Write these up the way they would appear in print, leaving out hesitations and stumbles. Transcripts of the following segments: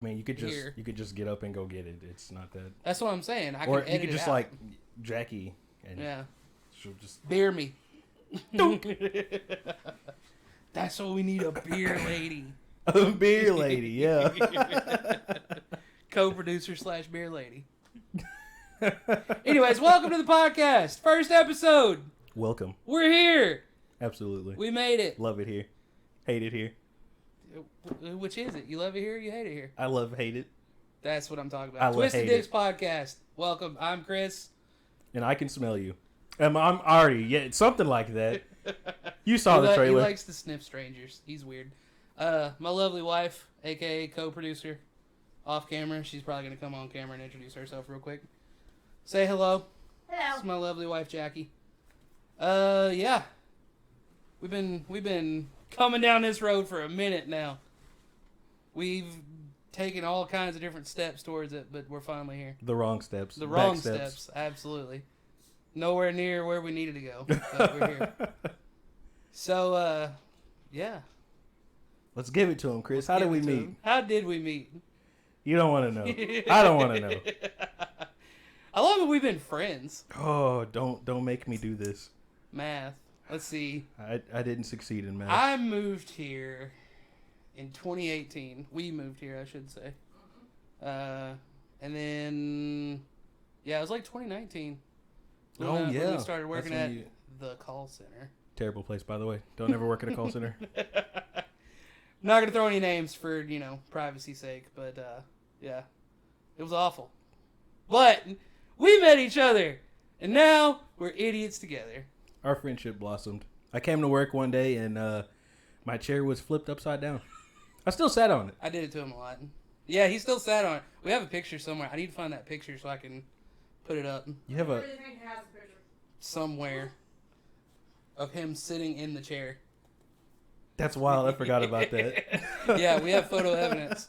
I mean, here. you could just get up and go get it. It's not that. That's what I'm saying. I Or can you edit could just it out. like Jackie and Yeah. she'll just Beer me. That's what we need, a beer lady. a beer lady, yeah. Co-producer / beer lady. Anyways, welcome to the podcast. First episode. Welcome. We're here. Absolutely. We made it. Love it here. Hate it here. Which is it? You love it here or you hate it here? I love hate it. That's what I'm talking about. I love Twisted hate Dix it. podcast. Welcome. I'm Chris. And I can smell you. I'm already, yeah, something like that. You saw the trailer. He likes to sniff strangers. He's weird. My lovely wife, a.k.a. co-producer, off camera. She's probably going to come on camera and introduce herself real quick. Say hello. Hello. This is my lovely wife, Jackie. Yeah. We've been coming down this road for a minute now. We've taken all kinds of different steps towards it, but we're finally here. The wrong steps. The Back wrong steps, absolutely. Nowhere near where we needed to go, but we're here. So, yeah. Let's give it to him, Chris. How did we meet? How did we meet? You don't want to know. I don't want to know. How long have we been friends? Oh, don't make me do this. Math. Let's see. I didn't succeed in math. I moved here in 2018. We moved here, I should say. And then, yeah, it was like 2019. When we started working at the call center. Terrible place, by the way. Don't ever work at a call center. Not gonna throw any names for privacy's sake, but yeah, it was awful. But we met each other, and now we're idiots together. Our friendship blossomed. I came to work one day and my chair was flipped upside down. I still sat on it. I did it to him a lot. Yeah, he still sat on it. We have a picture somewhere. I need to find that picture so I can put it up. You have a I really think it has a picture. Somewhere of him sitting in the chair. That's wild. I forgot about that. Yeah, we have photo evidence.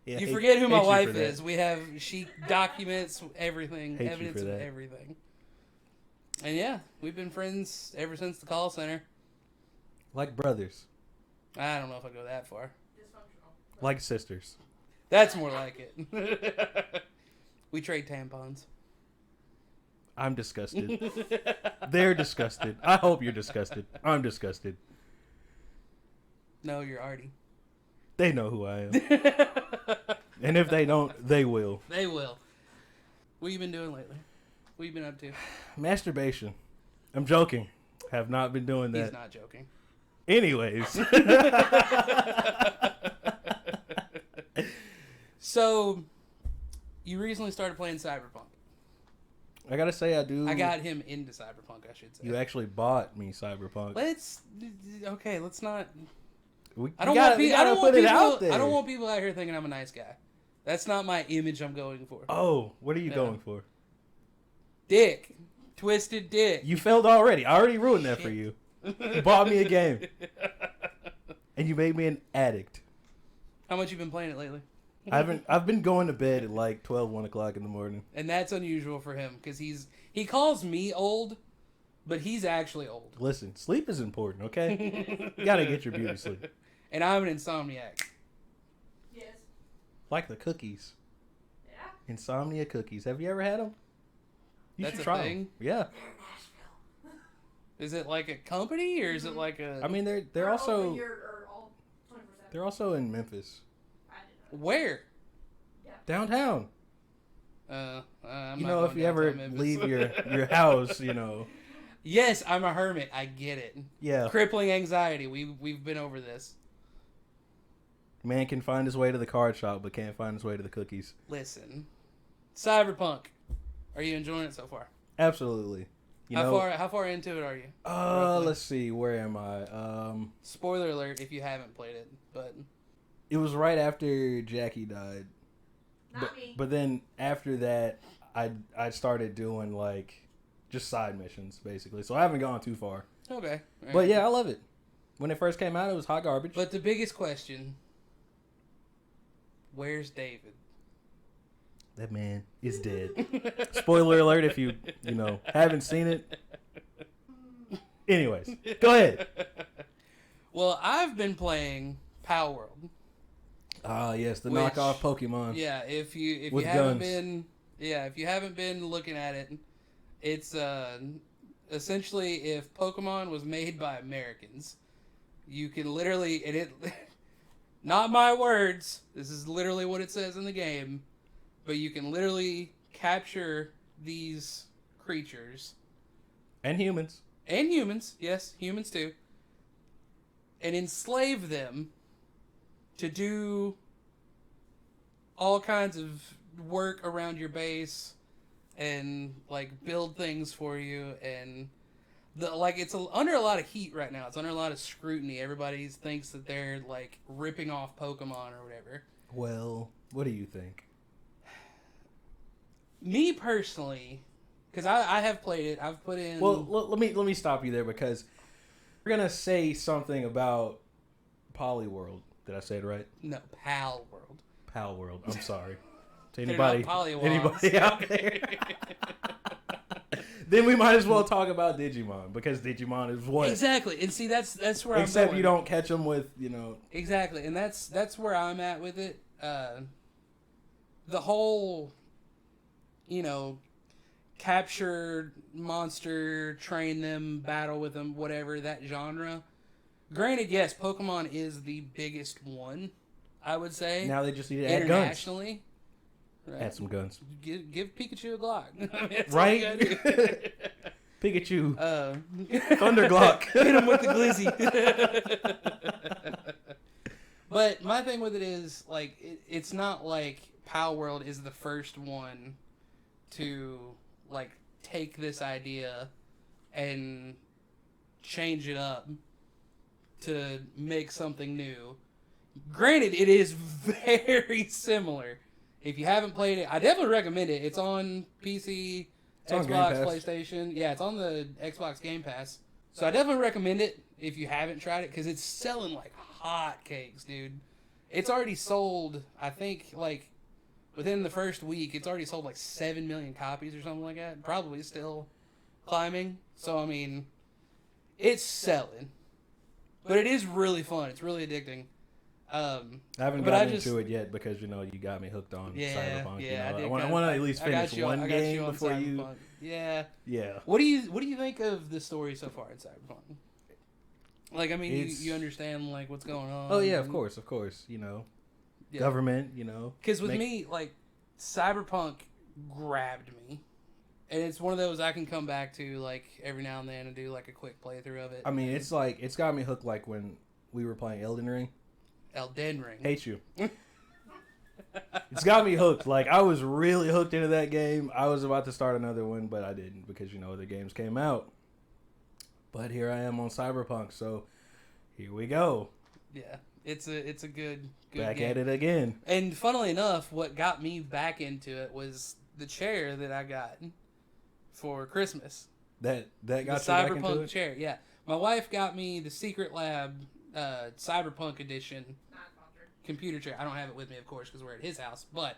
Yeah, You forget who my hate you wife for that. is. We have, she documents everything, Hate you evidence for of that. everything. And yeah, we've been friends ever since the call center. Like brothers. I don't know if I go that far. Dysfunctional. Like sisters. That's more like it. We trade tampons. I'm disgusted. They're disgusted. I hope you're disgusted. I'm disgusted. No, you're Artie. They know who I am. And if they don't, they will. They will. What you been doing lately? What you been up to? Masturbation. I'm joking. Have not been doing that. He's not joking. Anyways. So, you recently started playing Cyberpunk. I gotta say, I do. I got him into Cyberpunk, I should say. You actually bought me Cyberpunk. Let's not. We I don't gotta, want we people. gotta put it out there. I don't want people out here thinking I'm a nice guy. That's not my image I'm going for. Oh, what are you Yeah. going for? Dick, Twisted Dix. You failed already. I already ruined that for you. You bought me a game, and you made me an addict. How much you been playing it lately? I've been going to bed at like 12, 1 o'clock in the morning. And that's unusual for him because he calls me old, but he's actually old. Listen, sleep is important, okay? You gotta get your beauty sleep. And I'm an insomniac. Yes. Like the cookies. Yeah. Insomnia cookies. Have you ever had them? You That's should a try thing? them. Yeah. Is it like a company or is it like a? I mean, they're They're also open year, or all 24/7. they're also in Memphis, I didn't know. Where? downtown. I'm You not know, if going you ever downtown Memphis. leave your house, you know. Yes, I'm a hermit. I get it. Yeah. Crippling anxiety. We've been over this. Man can find his way to the card shop, but can't find his way to the cookies. Listen, Cyberpunk. Are you enjoying it so far? Absolutely. How far into it are you? Roughly? Let's see. Where am I? Spoiler alert if you haven't played it, but It was right after Jackie died. Not me. But then after that, I started doing like just side missions basically. So I haven't gone too far. okay. All But right. yeah, I love it. When it first came out, it was hot garbage. But the biggest question: where's David? That man is dead. Spoiler alert if you haven't seen it. Anyways, go ahead. Well, I've been playing Power World. Ah, yes, the Which- knockoff Pokemon. Yeah, if you With haven't guns. if you haven't been looking at it, it's essentially if Pokemon was made by Americans, you can literally and it not my words, this is literally what it says in the game, but you can literally capture these creatures And humans. and humans, yes, humans too, and enslave them to do all kinds of work around your base and like build things for you and it's under a lot of heat right now. It's under a lot of scrutiny. Everybody thinks that they're like ripping off Pokemon or whatever. Well, what do you think? Me personally, because I have played it. I've put in. Well, let me stop you there because we're gonna say something about Polyworld. Did I say it right? No, Pal World. Pal World. I'm sorry. To They're not anybody out there. Then we might as well talk about Digimon because Digimon is what Exactly, and see that's where except I'm going. you don't catch them with Exactly, and that's where I'm at with it. The whole, capture monster, train them, battle with them, whatever that genre. Granted, yes, Pokemon is the biggest one, I would say. Now they just need to add guns. Internationally. Right. Add some guns. Give Pikachu a Glock. That's all Right? you gotta do. Pikachu. Thunder Glock. Hit him with the glizzy. But my thing with it is, like, it's not like Pal World is the first one to, like, take this idea and change it up to make something new. Granted, it is very similar. If you haven't played it, I definitely recommend it. It's on PC, It's on Xbox, Game Pass. PlayStation. Yeah, it's on the Xbox Game Pass. So I definitely recommend it if you haven't tried it because it's selling like hotcakes, dude. It's already sold, I think, like within the first week, it's already sold like 7 million copies or something like that. Probably still climbing. So, I mean, it's selling. But it is really fun. It's really addicting. I haven't gotten into it yet because you got me hooked on Cyberpunk. Yeah, I want to at least finish one game before you. Yeah. Yeah. What do you think of the story so far in Cyberpunk? Like, I mean, you understand like what's going on. Oh yeah, of course. Government. Because with me, like, Cyberpunk grabbed me, and it's one of those I can come back to like every now and then and do like a quick playthrough of it. I mean, it's got me hooked like when we were playing Elden Ring. Elden Ring. Hate you. It's got me hooked. Like, I was really hooked into that game. I was about to start another one, but I didn't because, the games came out. But here I am on Cyberpunk, so here we go. Yeah, it's a good Back game. at it again. And funnily enough, what got me back into it was the chair that I got for Christmas. That got the you back into Cyberpunk it? chair. Yeah, my wife got me the Secret Lab Cyberpunk edition Not sponsored. computer chair. I don't have it with me, of course, because we're at his house. But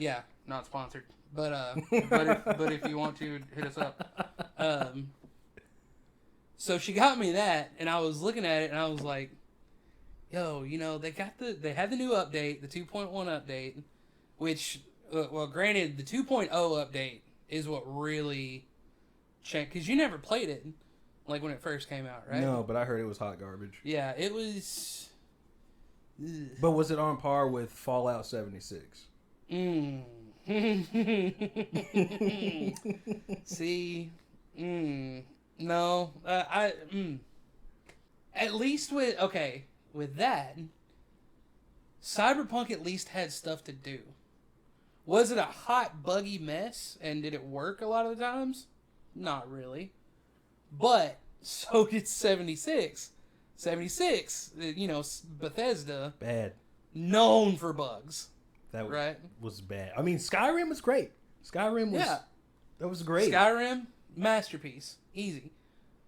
yeah, not sponsored. But but if you want to, hit us up. So she got me that, and I was looking at it, and I was like, "Yo, they had the new update, the 2.1 update, which, well, granted, the 2.0 update is what really changed because you never played it, like when it first came out, right? No, but I heard it was hot garbage. Yeah, it was. Ugh. But was it on par with Fallout 76? See, no, At least with that, Cyberpunk at least had stuff to do. Was it a hot, buggy mess, and did it work a lot of the times? Not really. But so did 76. 76, Bethesda, Bad. known for bugs. That Right. was bad. I mean, Skyrim was great. That was great. Skyrim, masterpiece. Easy.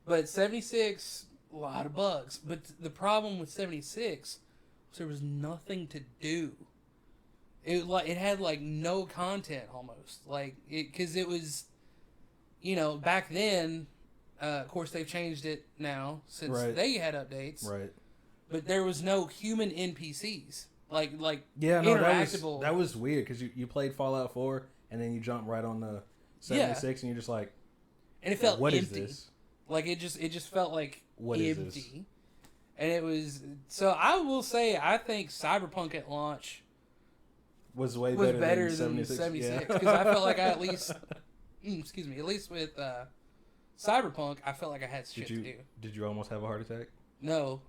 But 76, a lot of bugs. But the problem with 76 was there was nothing to do. It had like no content almost. Because it was, back then, of course they've changed it now since Right. they had updates. Right. But there was no human NPCs. Yeah, no, interactable. that was weird because you played Fallout 4 and then you jump right on the 76 and you're just like, and it felt what empty. is this? Like it just felt like What empty. is this? And it was so. I will say, I think Cyberpunk at launch Was way was better than 76 76 because I felt like I at least, excuse me, at least with Cyberpunk, I felt like I had shit to do. Did you almost have a heart attack? No,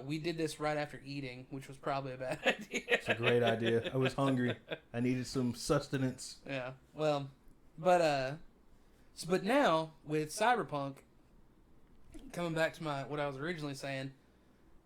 we did this right after eating, which was probably a bad idea. It's a great idea. I was hungry. I needed some sustenance. Yeah. Well, but now with Cyberpunk, coming back to what I was originally saying,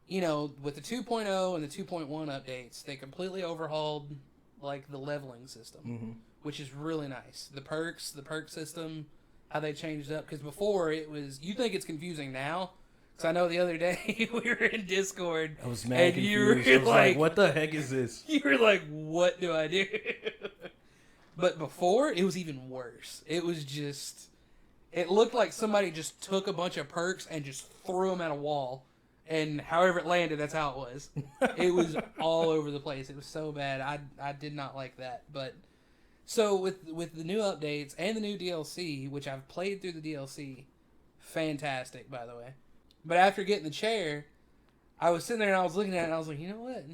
you know, with the 2.0 and the 2.1 updates, they completely overhauled like the leveling system, which is really nice. The perk system, how they changed it up, because before it was, you think it's confusing now. Because I know the other day we were in Discord. I was mad confused. I was like, what the heck is this? You were like, what do I do? But before, it was even worse. It was just, it looked like somebody just took a bunch of perks and just threw them at a wall. And however it landed, that's how it was. It was all over the place. It was so bad. I did not like that. But so with the new updates and the new DLC, which I've played through the DLC, fantastic, by the way. But after getting the chair, I was sitting there and I was looking at it and I was like, you know what?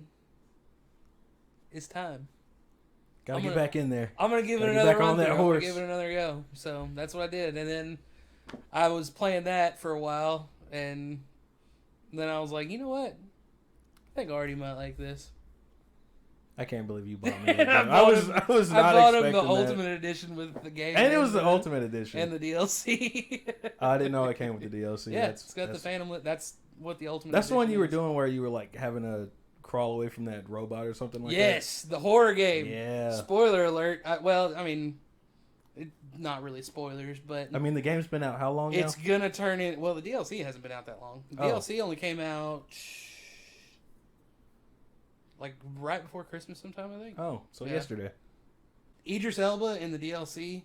It's time. Gotta get back in there. I'm gonna give it another run. I'm gonna give it another go. So that's what I did. And then I was playing that for a while, and then I was like, you know what? I think Artie might like this. I can't believe you bought me that game. I was not expecting that. I bought him the Ultimate Edition with the game. And it was the Ultimate Edition. And the DLC. I didn't know it came with the DLC. Yeah, it's got the Phantom. That's what the Ultimate That's Edition the one you were is. doing where you were like having to crawl away from that robot or something like that? Yes, the horror game. Yeah. Spoiler alert. Not really spoilers, but... I mean, the game's been out how long now? It's gonna turn in... Well, the DLC hasn't been out that long. The DLC only came out... like right before Christmas sometime, I think. Oh, so yesterday. Idris Elba in the DLC,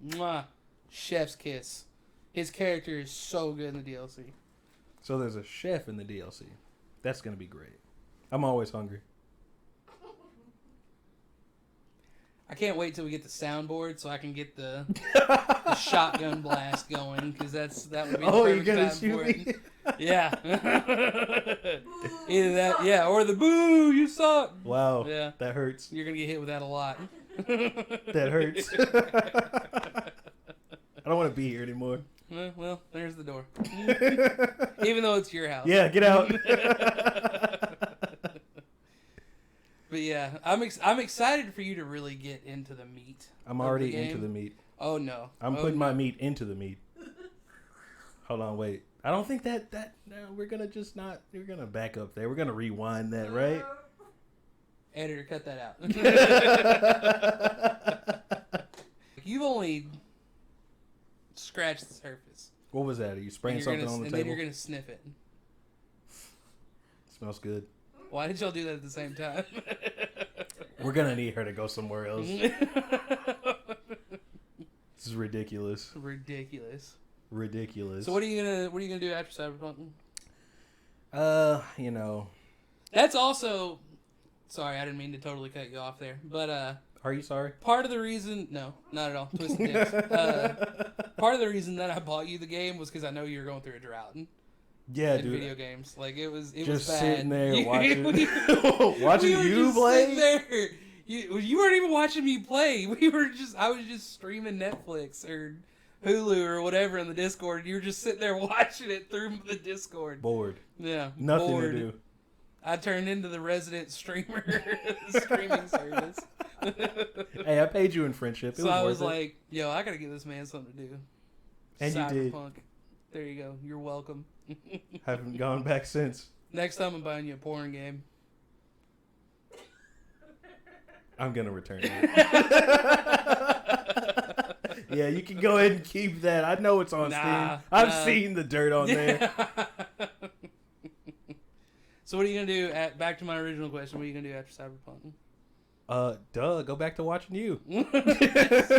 mwah, chef's kiss. His character is so good in the DLC. So there's a chef in the DLC. That's gonna be great. I'm always hungry. I can't wait till we get the soundboard so I can get the shotgun blast going, because that would be the perfect you're gonna time shoot for me? it. Yeah. Either that, yeah, or the boo, you suck. Wow. Yeah. That hurts. You're gonna get hit with that a lot. That hurts. I don't want to be here anymore. Well, there's the door. Even though it's your house. Yeah, get out. But yeah, I'm excited for you to really get into the meat. I'm already into the meat. Oh no. I'm putting my meat into the meat. Hold on, wait. I don't think that no, we're gonna just not. We're gonna back up there. We're gonna rewind that, right? Editor, cut that out. You've only scratched the surface. What was that? Are you spraying something on the table? And then you're gonna sniff it. Smells good. Why did y'all do that at the same time? We're gonna need her to go somewhere else. This is ridiculous. Ridiculous. Ridiculous. So what are you gonna do after Cyberpunk? You know. That's also. Sorry, I didn't mean to totally cut you off there, but Are you sorry? part of the reason, no, not at all. Twisted Dix. Part of the reason that I bought you the game was because I know you were going through a drought. Yeah, in dude. video games, like it was Just was bad. sitting there watching, we watching were you just play. sitting there. You weren't even watching me play. I was just streaming Netflix or Hulu or whatever in the Discord. And you were just sitting there watching it through the Discord. Bored. Yeah, Nothing bored. to do. I turned into the resident streamer, streaming service. Hey, I paid you in friendship. So I was like, yo, I gotta give this man something to do. And Cyberpunk. you did. There you go. You're welcome. Haven't gone back since. Next time I'm buying you a porn game. I'm gonna return it. Yeah, you can go ahead and keep that. I know it's on Steam. I've seen the dirt on there. So what are you gonna do? Back to my original question. What are you gonna do after Cyberpunk? Go back to watching you.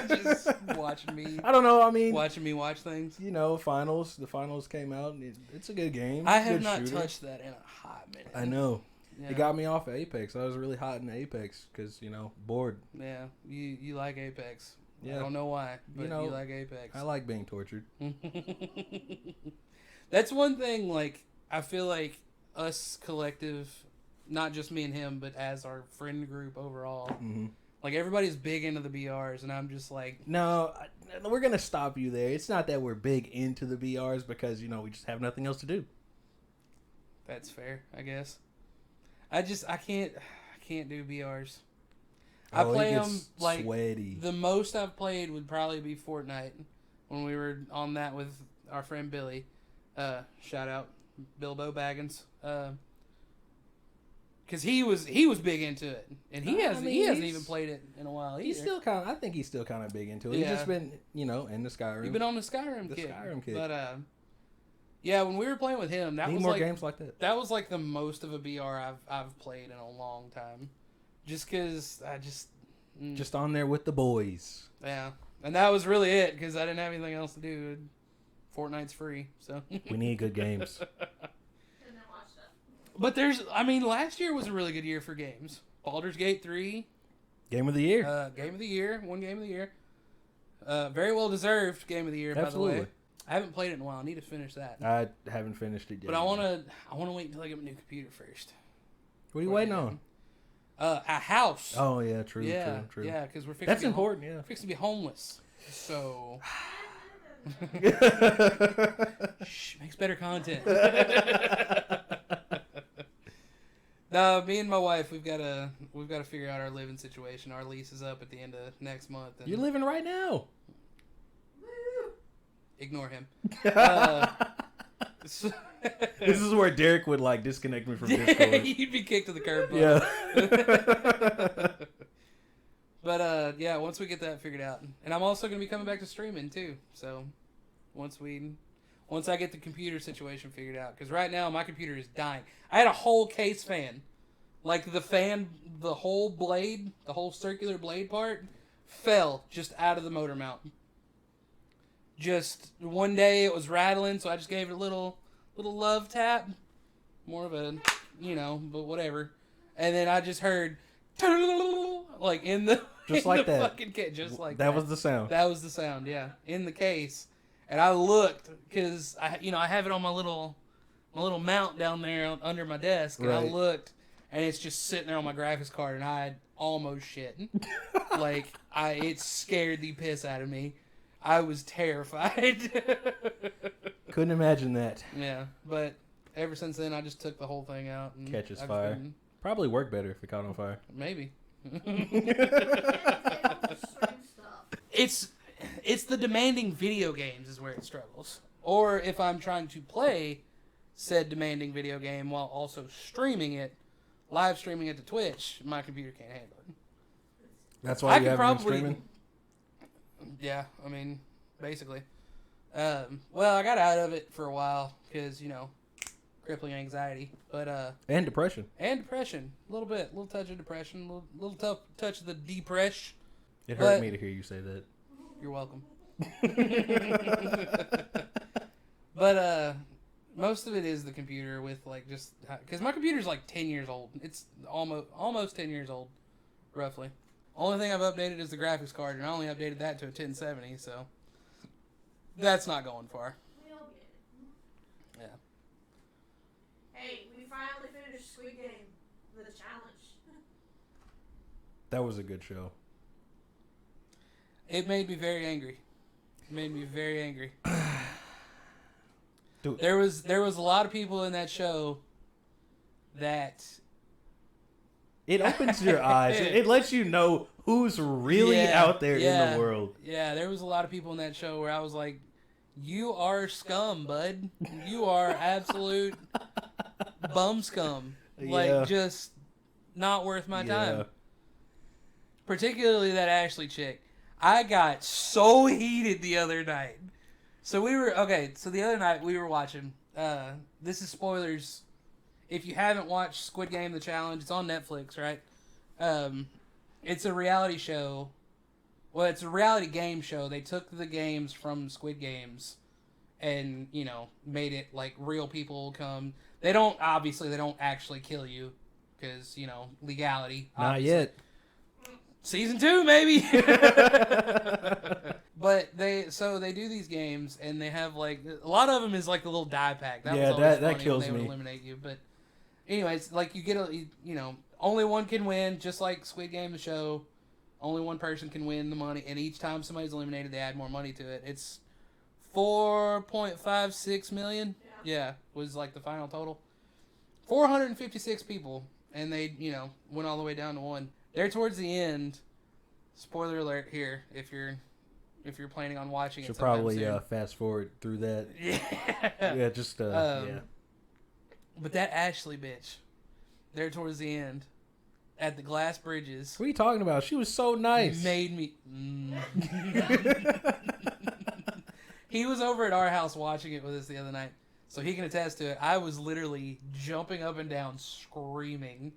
Just watching me. I don't know. I mean, watching me watch things. You know, the finals came out. It's a good game. I have not touched that in a hot minute. I know. Yeah. It got me off of Apex. I was really hot in Apex because, bored. Yeah, you like Apex. Yeah. I don't know why, but you like Apex. I like being tortured. That's one thing, like, I feel like us collective, not just me and him, but as our friend group overall, like, everybody's big into the BRs, and I'm just like... No, we're going to stop you there. It's not that we're big into the BRs because, we just have nothing else to do. That's fair, I guess. I can't do BRs. I play them, like, sweaty. The most I've played would probably be Fortnite, when we were on that with our friend Billy. Shout out Bilbo Baggins. Because he was big into it, and he hasn't even played it in a while either. I think he's still kind of big into it. Yeah. He's just been, in the Skyrim. He's been on the Skyrim kick. But yeah, when we were playing with him, that Need was more like games like that. That was like the most of a BR I've played in a long time. Just because I just on there with the boys. Yeah, and that was really it because I didn't have anything else to do. Fortnite's free, so we need good games. But last year was a really good year for games. Baldur's Gate 3. Game of the year. Game of the year. One game of the year. Very well deserved game of the year, Absolutely. By the way. I haven't played it in a while. I need to finish that. I haven't finished it yet. But I want to wait until I get my new computer first. What are you waiting on? A house. Oh, yeah, true. Yeah, because we're fixing That's important, yeah. Fixing to be homeless. So... Shh, makes better content. No, me and my wife, we've got to figure out our living situation. Our lease is up at the end of next month. And you're living right now. Ignore him. This is where Derek would disconnect me from Discord. You'd be kicked to the curb. Yeah. But yeah, once we get that figured out, and I'm also going to be coming back to streaming too. So once I get the computer situation figured out, because right now my computer is dying. I had a whole case fan, like the whole blade, the whole circular blade part, fell just out of the motor mount. Just one day it was rattling, so I just gave it a little love tap, more of a, but whatever. And then I just heard, like in the just like that, fucking case, just like that. That was the sound. That was the sound, yeah, in the case. And I looked because I have it on my little mount down there under my desk, and I looked, and it's just sitting there on my graphics card, and I almost shit. It scared the piss out of me. I was terrified. Couldn't imagine that. Yeah, but ever since then, I just took the whole thing out. And catches fire. Probably work better if it caught on fire. Maybe. It's the demanding video games is where it struggles. Or if I'm trying to play said demanding video game while also streaming it, live streaming it to Twitch, my computer can't handle it. That's why you haven't been streaming? Yeah, basically. Well, I got out of it for a while because, crippling anxiety, but and depression. A little bit, little touch of depression, little tough touch of the depression. It hurt me to hear you say that. You're welcome. But most of it is the computer with just because my computer's 10 years old. It's almost 10 years old, roughly. Only thing I've updated is the graphics card, and I only updated that to a 1070, so that's not going far. We'll get it. Yeah. Hey, we finally finished Squid Game, the challenge. That was a good show. It made me very angry. Dude. There was a lot of people in that show that... It opens your eyes. It lets you know who's really out there in the world. Yeah, there was a lot of people in that show where I was like, you are scum, bud. You are absolute bum scum. Just not worth my time. Particularly that Ashley chick. I got so heated the other night. So the other night we were watching, this is spoilers. If you haven't watched Squid Game The Challenge, it's on Netflix, right? It's a reality show. Well, it's a reality game show. They took the games from Squid Games and, made it like real people come. They don't actually kill you. because legality. Not obviously. yet. Season 2, maybe. But they do these games, and they have like a lot of them is like a little die pack. That was always funny kills when they me. would eliminate you. But anyways, like you get only one can win, just like Squid Game the show. Only one person can win the money, and each time somebody's eliminated, they add more money to it. It's 4.56 million. Yeah, was like the final total. 456 people, and they went all the way down to one. They're towards the end. Spoiler alert here if you're planning on watching it. Should probably fast forward through that. Yeah. Just But that Ashley bitch, they're towards the end at the glass bridges. What are you talking about? She was so nice. Made me. He was over at our house watching it with us the other night, so he can attest to it. I was literally jumping up and down, screaming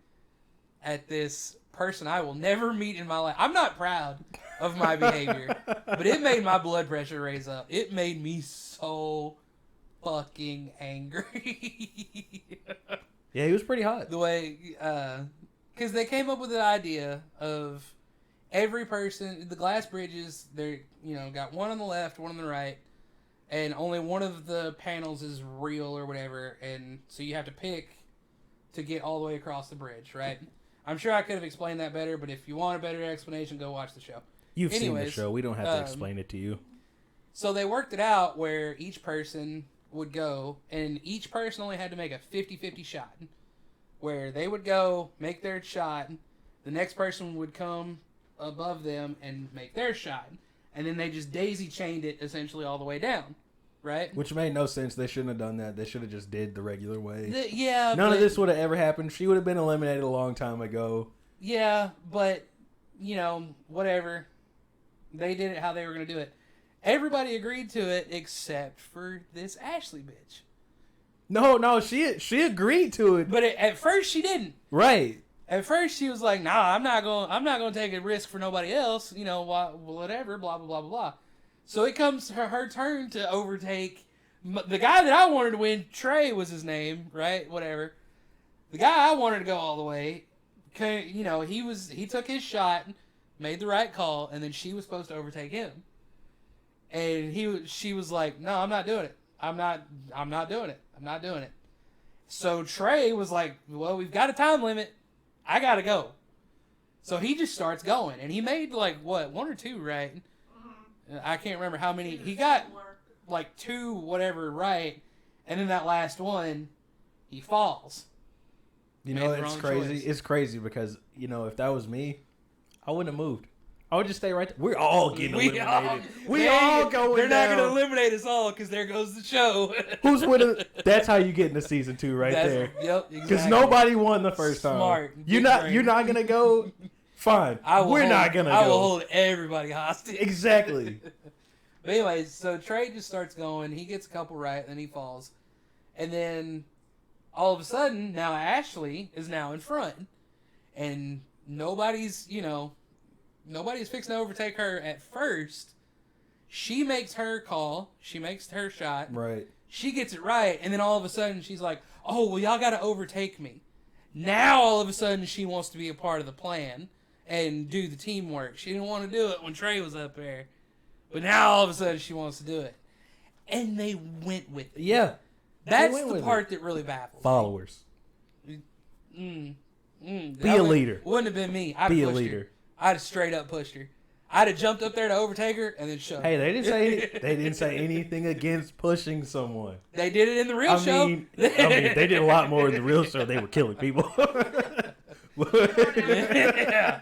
at this person I will never meet in my life. I'm not proud of my behavior, but it made my blood pressure raise up. It made me so fucking angry. Yeah, he was pretty hot. The way, because they came up with the idea of every person, the glass bridges, they're, got one on the left, one on the right, and only one of the panels is real or whatever, and so you have to pick to get all the way across the bridge, right? I'm sure I could have explained that better, but if you want a better explanation, go watch the show. You've seen the show. We don't have to explain it to you. So they worked it out where each person would go, and each person only had to make a 50-50 shot. Where they would go, make their shot, the next person would come above them and make their shot. And then they just daisy-chained it essentially all the way down. Right? Which made no sense. They shouldn't have done that. They should have just did the regular way. None of this would have ever happened. She would have been eliminated a long time ago. Yeah, but, whatever. They did it how they were going to do it. Everybody agreed to it except for this Ashley bitch. No, she agreed to it. But at first she didn't. Right. At first she was like, "Nah, I'm not going to take a risk for nobody else, whatever, blah blah blah blah blah." So it comes to her turn to overtake the guy that I wanted to win. Trey was his name, right? Whatever. The guy I wanted to go all the way, he took his shot, made the right call, and then she was supposed to overtake him. And she was like, "No, I'm not doing it. I'm not doing it. I'm not doing it." So Trey was like, "Well, we've got a time limit. I gotta go." So he just starts going, and he made one or two right. I can't remember how many. He got like two whatever right, and then that last one, he falls. It's crazy. Choice. It's crazy because if that was me, I wouldn't have moved. I would just stay right there. We're all getting eliminated. We all going They're down. not going to eliminate us all because there goes the show. Who's winning? That's how you get into season 2 there. Yep, exactly. Because nobody won the first time. Smart. You're not going to go? Fine. We're not going to go. I will hold everybody hostage. Exactly. But anyways, so Trey just starts going. He gets a couple right, then he falls. And then all of a sudden, now Ashley is now in front. And nobody's fixing to overtake her at first. She makes her call. She makes her shot. Right. She gets it right. And then all of a sudden, she's like, "Oh, well, y'all got to overtake me." Now, all of a sudden, she wants to be a part of the plan and do the teamwork. She didn't want to do it when Trey was up there. But now, all of a sudden, she wants to do it. And they went with it. Yeah. That's the part that really baffles Followers. me. Be a leader. Wouldn't have been me. Be a leader. Her. I'd have straight up pushed her. I'd have jumped up there to overtake her and then shoved. Hey, they didn't say anything against pushing someone. They did it in the real show. They did a lot more in the real show. They were killing people. Yeah.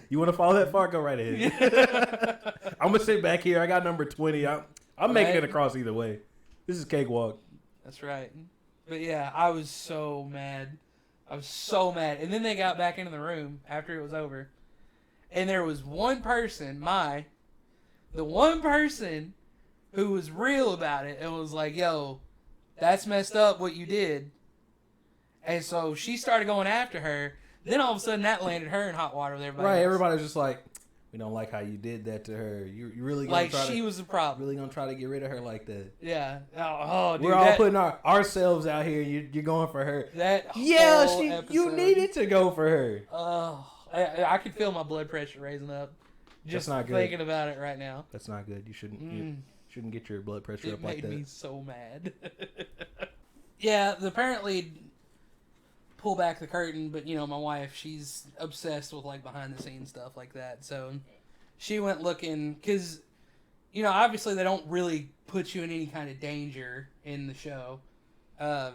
You want to follow that far? Go right ahead. I'm gonna sit back here. I got number 20. I'm making it across either way. This is cakewalk. That's right. But yeah, I was so mad. And then they got back into the room after it was over. And there was one person, the one person who was real about it and was like, "Yo, that's messed up what you did." And so she started going after her. Then all of a sudden that landed her in hot water with everybody else. Everybody was just like, We don't like how you did that to her. You really gonna Like try she to, was the problem. really gonna try to get rid of her like that. Yeah. Oh, dude, we're all putting ourselves out here. You're going for her. That Yeah, whole you episode, needed to go for her. Oh, I could feel my blood pressure raising up just not good. thinking about it right now. That's not good. You shouldn't get your blood pressure It up like that. made me so mad. Yeah, apparently pull back the curtain, but you know, my wife, she's obsessed with like behind the scenes stuff like that. So she went looking because, you know, obviously they don't really put you in any kind of danger in the show. For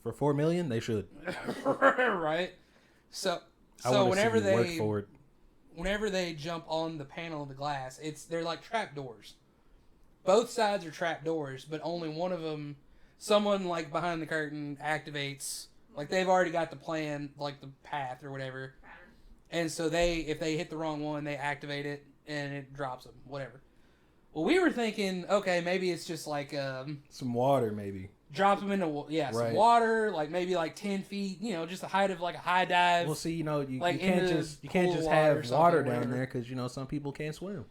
$4 million, they should. Right. So whenever whenever they jump on the panel of the glass, they're like trap doors. Both sides are trap doors, but only one of them, someone like behind the curtain activates. Like they've already got the plan, like the path or whatever. And so if they hit the wrong one, they activate it and it drops them, whatever. Well, we were thinking, okay, maybe it's just like some water, maybe drop them into some water, like maybe like 10 feet, you know, just the height of like a high dive. Well, see, you know, you like can't just have water down there because you know some people can't swim.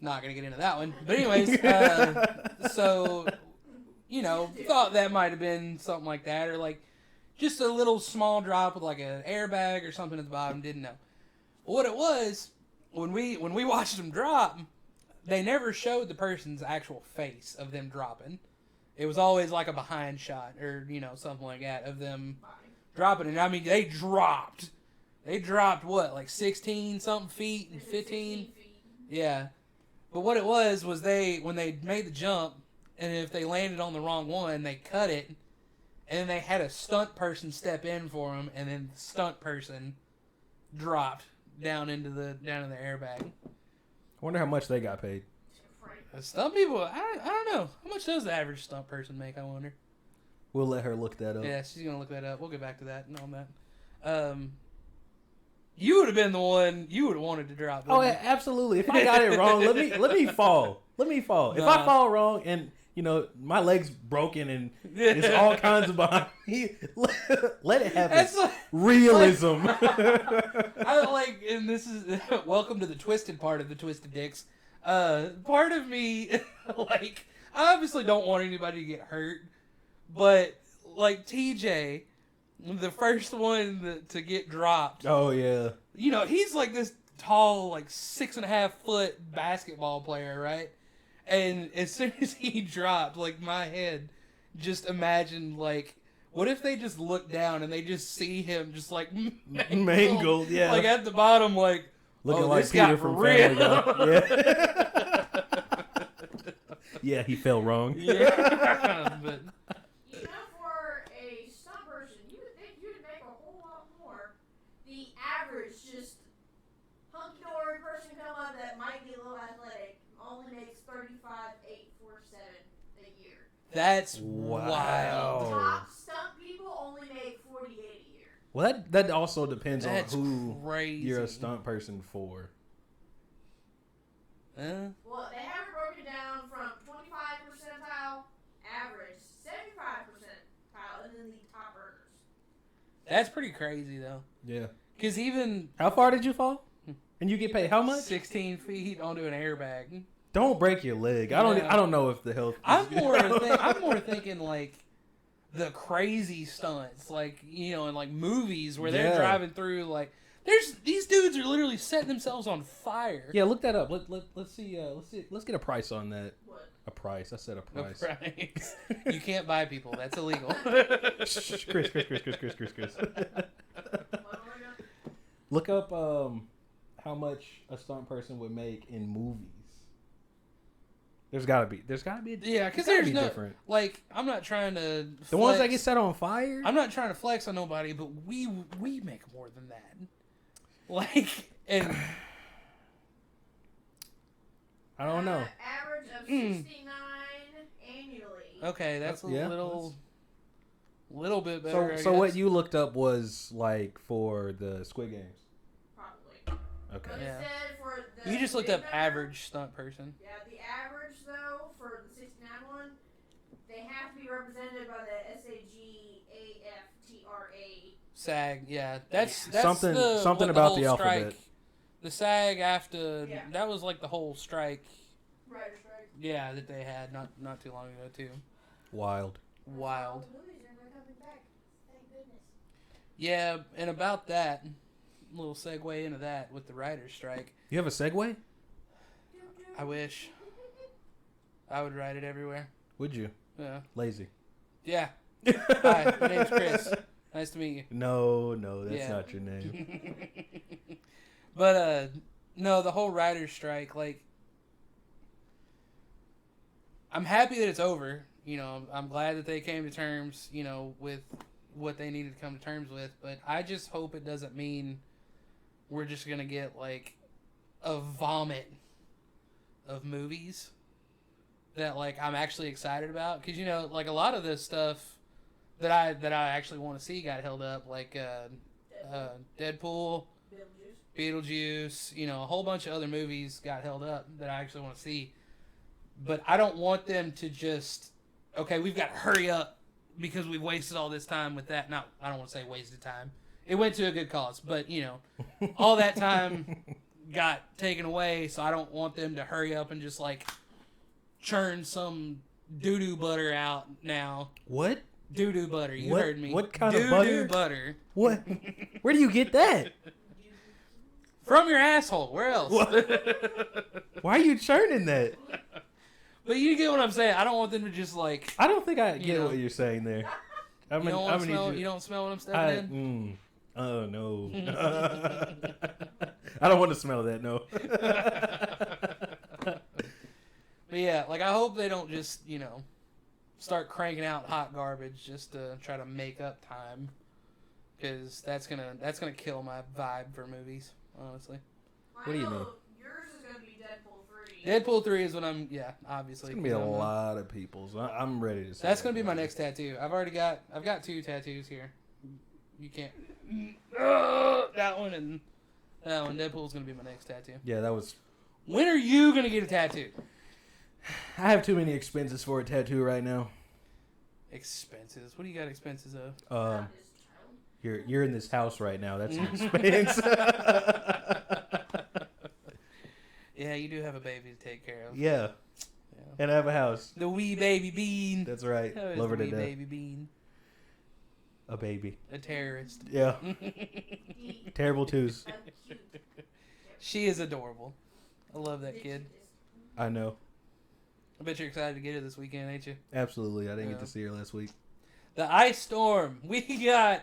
Not gonna get into that one, but anyways, so you know, thought that might have been something like that, or like just a little small drop with like an airbag or something at the bottom. Didn't know what it was. When we watched them drop, they never showed the person's actual face of them dropping. It was always like a behind shot or, you know, something like that of them dropping. And I mean, they dropped. They dropped what, like 16 something feet and 15? Yeah. But what it was when they made the jump, and if they landed on the wrong one, they cut it, and then they had a stunt person step in for them, and then the stunt person dropped down into the airbag. I wonder how much they got paid. Stunt people, I don't know. How much does the average stunt person make, I wonder? We'll let her look that up. Yeah, she's going to look that up. We'll get back to that and all that. You would have been the one you would have wanted to drop. Oh, yeah, absolutely. If I got it wrong, let me fall. Let me fall. If I fall wrong and, you know, my leg's broken and it's all kinds of behind me, let it happen. That's like, realism. I like, and this is welcome to the twisted part of the Twisted Dix. Part of me, like, I obviously don't want anybody to get hurt, but like TJ, the first one to get dropped. Oh yeah. You know, he's like this tall, like 6.5 foot basketball player, right? And as soon as he dropped, like my head just imagined like, what if they just look down and they just see him just like mangled, yeah, like at the bottom, like looking like Peter from Family Guy. Yeah. Yeah, he fell wrong. Yeah, but you know, for a stunt person, you would think you would make a whole lot more. The average, just hunky-dory person come up that might be a little athletic only makes $35,847 a year. that's Wow. wild. Top stunt people only make $48 a year. Well, that also depends That's on who crazy. you're a stunt person for. Well, they have it broken down from 25 percentile, average, 75 percentile, and then the top earners. That's pretty crazy though. Yeah. Because even How far did you fall? And you get paid how much? 16 feet onto an airbag. Don't break your leg. I don't know if the health. I'm more thinking like the crazy stunts, like, you know, in like movies where they're driving through, like these dudes are literally setting themselves on fire. Yeah, look that up. Let's see. Let's get a price on that. What? A price. I said a price. Right. You can't buy people. That's illegal. Shh, Chris. Look up how much a stunt person would make in movies. There's gotta be. Yeah, because there's no different. Like, I'm not trying to flex. The ones that get set on fire. I'm not trying to flex on nobody, but we make more than that. Like, and I don't know. Average of 69 annually. Okay, that's little bit better. So I guess. what you looked up was like for the Squid Games. Probably. Okay. But Yeah. it said for the You just looked big up number, average stunt person. Yeah, the average though for the 69 one, they have to be represented by the SAG-AFTRA. SAG, yeah, that's Something what about whole the strike alphabet. The SAG after Yeah. that was like the whole strike. Writer strike. Yeah, that they had not too long ago too. Wild. Wild. All the movies are never coming back. Thank goodness. Yeah, and about that, little segue into that with the writer's strike. You have a Segway? I wish I would write it everywhere. Would you? Yeah. Lazy. Yeah. Hi, my name's Chris. Nice to meet you. No, that's Yeah. not your name. But no, the whole writer's strike, like, I'm happy that it's over. You know, I'm glad that they came to terms, you know, with what they needed to come to terms with. But I just hope it doesn't mean we're just going to get, like, a vomit of movies that, like, I'm actually excited about. Because, you know, like, a lot of this stuff that I actually want to see got held up, like Deadpool, Beetlejuice, you know, a whole bunch of other movies got held up that I actually want to see. But I don't want them to just, okay, we've got to hurry up because we've wasted all this time with that. Not, I don't want to say wasted time. It went to a good cause, but, you know, all that time got taken away, so I don't want them to hurry up and just, like, churn some doo-doo butter out now. What? Doo-doo butter. You What- heard me. what kind of butter? Doo-doo butter. What? Where do you get that? From your asshole. Where else? Why are you churning that? But you get what I'm saying. I don't want them to just, like... I don't think I You get know. what you're saying there. I'm You don't, want I'm to gonna smell, need you don't smell what I'm stepping in? Oh, no. I don't want to smell that, no. But yeah, like, I hope they don't just, you know, start cranking out hot garbage just to try to make up time. Because that's gonna kill my vibe for movies, honestly. What do you mean? Yours is gonna be Deadpool 3. Deadpool 3 is what I'm, yeah, obviously. It's going to be a 'cause I'm lot of people's. I'm ready to see That's that gonna be my movie. next tattoo. I've got 2 tattoos here. You can't. That one and that one. Deadpool's gonna be my next tattoo. Yeah, that was... When are you gonna get a tattoo? I have too many expenses for a tattoo right now. Expenses. What do you got expenses of? Not this child. You're in this house right now. That's an expense. Yeah, you do have a baby to take care of. Yeah. Yeah. And I have a house. The wee baby bean. That's right. How is Love her the to wee death. baby bean? A baby. A terrorist. Yeah. He- Terrible twos. cute. She is adorable. I love that kid. I know. I bet you're excited to get her this weekend, ain't you? Absolutely. I didn't get Yeah. to see her last week. The ice storm. We got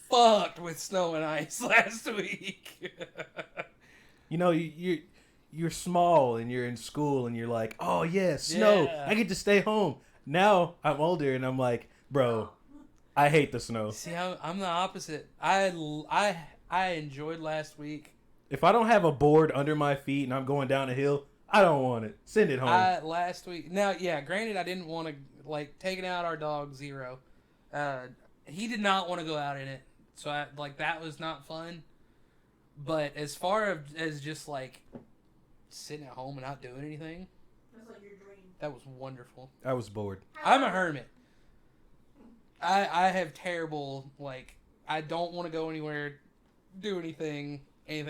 fucked with snow and ice last week. You know, you're small and you're in school and you're like, oh yeah, snow. Yeah. I get to stay home. Now I'm older and I'm like, bro, I hate the snow. See, I'm the opposite. I enjoyed last week. If I don't have a board under my feet and I'm going down a hill, I don't want it. Send it home. Last week. Now, yeah, granted, I didn't want to, like, taking out our dog, Zero. He did not want to go out in it. So, that was not fun. But as far as just, like, sitting at home and not doing anything, That's like your dream. that was wonderful. I was bored. I'm a hermit. I have terrible, like, I don't want to go anywhere, do anything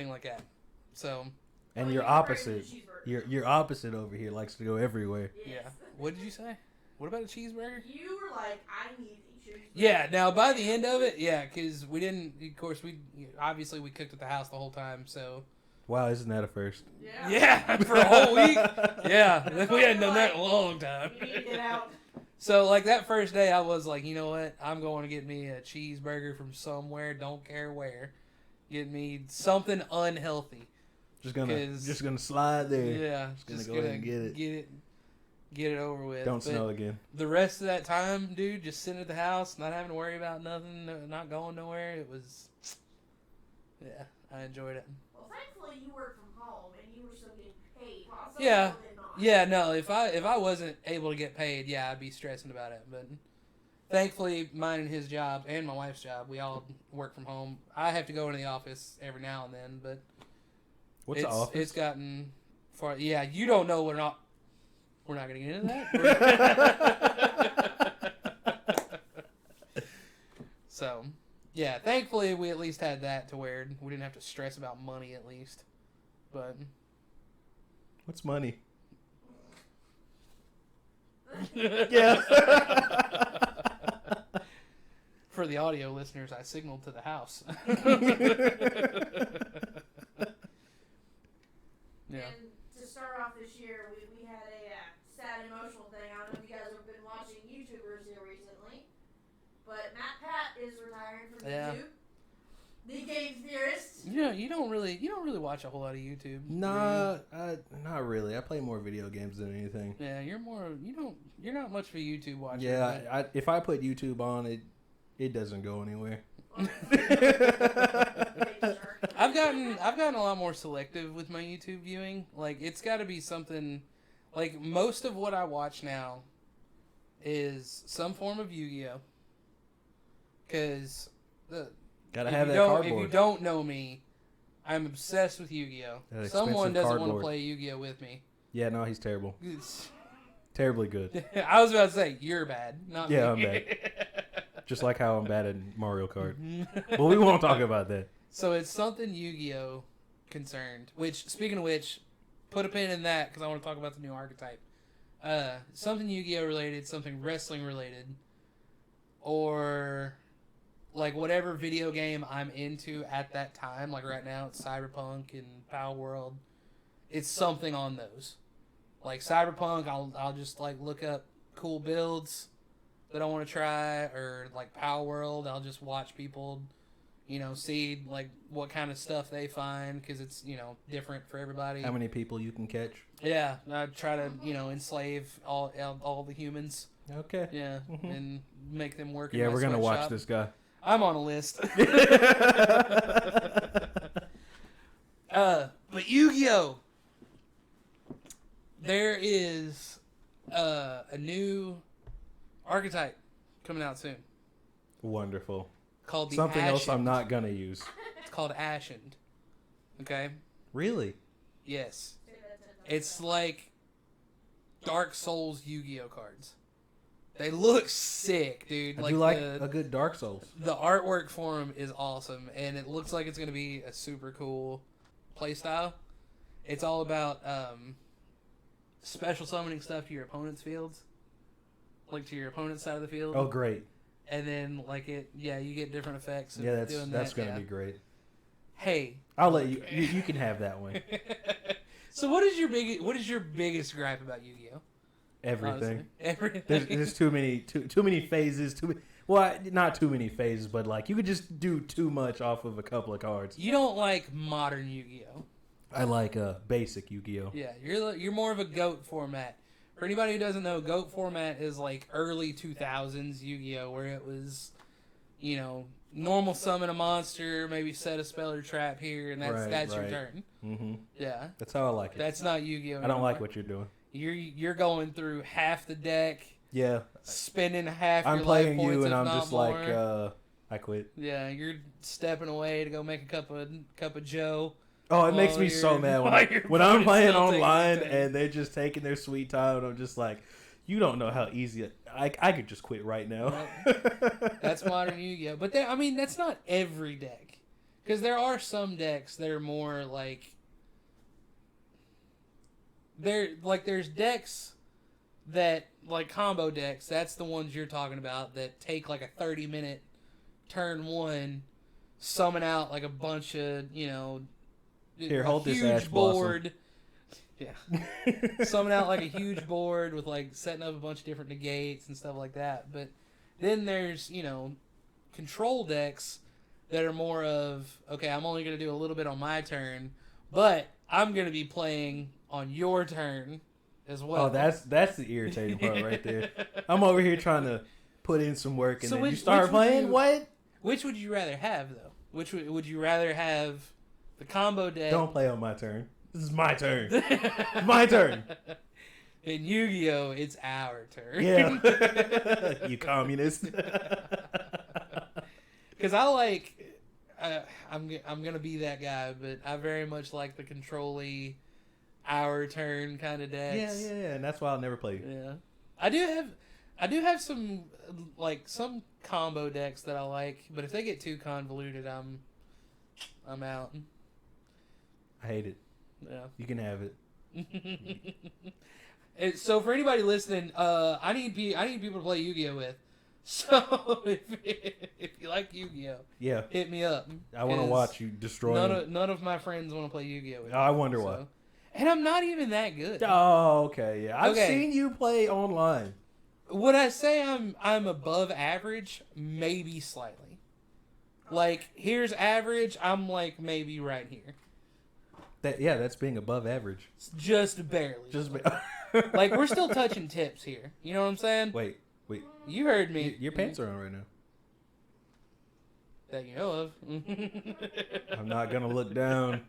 like that. So, And Oh, you're you're opposite. crazy cheeseburger. You're opposite over here. Likes to go everywhere. yeah. Yes. What did you say? What about a cheeseburger? You were like, I need a cheeseburger. Yeah, now by the end of it, yeah, because we didn't, of course, we cooked at the house the whole time, so. Wow, isn't that a first? Yeah. Yeah, for a whole week. Yeah, we hadn't done that in a long time. You need to get out. So, like, that first day, I was like, you know what? I'm going to get me a cheeseburger from somewhere, don't care where. Get me something unhealthy. Just gonna 'Cause- slide there. Yeah, Just gonna go ahead and get it over with. Don't But snow again. the rest of that time, dude, just sitting at the house, not having to worry about nothing, not going nowhere. It was, yeah, I enjoyed it. Well, thankfully you work from home and you were still getting paid. While some Yeah. people did not. Yeah, no, if I wasn't able to get paid, yeah, I'd be stressing about it. But thankfully, mine and his job and my wife's job, we all work from home. I have to go into the office every now and then, but What's the office? It's gotten far. Yeah, you don't know we're not going to get into that. So, Yeah, thankfully we at least had that to where we didn't have to stress about money at least. But what's money? Yeah. For the audio listeners, I signaled to the house. Yeah. And to start off this year, we had a sad emotional thing. I don't know if you guys have been watching YouTubers here recently, but Matt Pat is retiring from YouTube. The Games Theorist. Yeah, you don't really watch a whole lot of YouTube. Nah, not really. I play more video games than anything. Yeah, you're not much of a YouTube watcher. Yeah, if I put YouTube on, it doesn't go anywhere. I've gotten a lot more selective with my YouTube viewing. Like, it's got to be something. Like, most of what I watch now is some form of Yu-Gi-Oh. Because gotta have that cardboard. If you don't know me, I'm obsessed with Yu-Gi-Oh. Someone doesn't want to play Yu-Gi-Oh with me. Yeah, no, he's terrible. Terribly good. I was about to say you're bad, not me. Yeah, I'm bad. Just like how I'm bad at Mario Kart. But we won't talk about that. So it's something Yu-Gi-Oh concerned. Which, speaking of which, put a pin in that because I want to talk about the new archetype. Something Yu-Gi-Oh related, something wrestling related, or like whatever video game I'm into at that time. Like right now, it's Cyberpunk and Power World. It's something on those. Like Cyberpunk, I'll just like look up cool builds that I want to try, or like Power World, I'll just watch people, see like what kind of stuff they find because it's different for everybody. How many people you can catch? Yeah, I try to enslave all the humans. Okay. Yeah, and make them work. Yeah, in my we're gonna watch sweatshop. this guy. I'm on a list. But Yu-Gi-Oh! There is a new archetype coming out soon. Wonderful. Called the Something else I'm Ashened. not gonna use. It's called Ashened. Okay? Really? Yes. It's like Dark Souls Yu-Gi-Oh cards. They look sick, dude. I do like a good Dark Souls. The artwork for them is awesome, and it looks like it's going to be a super cool playstyle. It's all about special summoning stuff to your opponent's fields, like to your opponent's side of the field. Oh, great! And then you get different effects. Of Yeah, doing that's that. going to be great. Hey, I'll let you. You can have that one. So what is your biggest gripe about Yu-Gi-Oh? Everything. Everything. There's too many phases. Well, not too many phases, but like you could just do too much off of a couple of cards. You don't like modern Yu-Gi-Oh. I like basic Yu-Gi-Oh. Yeah, you're more of a GOAT format. For anybody who doesn't know, GOAT format is like early 2000s Yu-Gi-Oh, where it was, normal summon a monster, maybe set a spell or trap here, and that's your turn. Mm-hmm. Yeah, that's how I like it. That's not Yu-Gi-Oh. I don't like what you're doing. You're going through half the deck. Yeah, spending half. I'm your playing life points, you, and if I'm not just more. like, I quit. Yeah, you're stepping away to go make a cup of Joe. Oh, it makes me so mad when I'm playing online and they're just taking their sweet time. And I'm just like, you don't know how easy I could just quit right now. That's modern Yu-Gi-Oh, but that's not every deck, because there are some decks that are more like. There's decks that, like combo decks, that's the ones you're talking about, that take like a 30-minute turn one, summon out like a bunch of, Here, hold this huge ash board. Yeah. Summon out like a huge board with like setting up a bunch of different negates and stuff like that. But then there's, control decks that are more of, okay, I'm only going to do a little bit on my turn, but I'm going to be playing on your turn as well. Oh, that's the irritating part right there. I'm over here trying to put in some work, and then you start playing. What? Which would you rather have, though? Which would you rather have? The combo deck. Don't play on my turn. This is my turn. My turn. In Yu-Gi-Oh, it's our turn. Yeah. You communist. Because I like, I'm gonna be that guy, but I very much like the control-y, our turn kind of decks. Yeah, and that's why I'll never play. Yeah, I do have. I do have some combo decks that I like, but if they get too convoluted, I'm out. I hate it. Yeah. You can have it. So for anybody listening, I need people to play Yu-Gi-Oh with. So if you like Yu-Gi-Oh, yeah, hit me up. I want to watch you destroy them. None of my friends want to play Yu-Gi-Oh with me. I wonder why. And I'm not even that good. Oh, okay, yeah. I've seen you play online. Would I say I'm above average? Maybe slightly. Like, here's average. I'm like maybe right here. That's being above average. Just barely. Like, we're still touching tips here. You know what I'm saying? Wait. You heard me. Your pants are on right now. That you know of. I'm not gonna look down.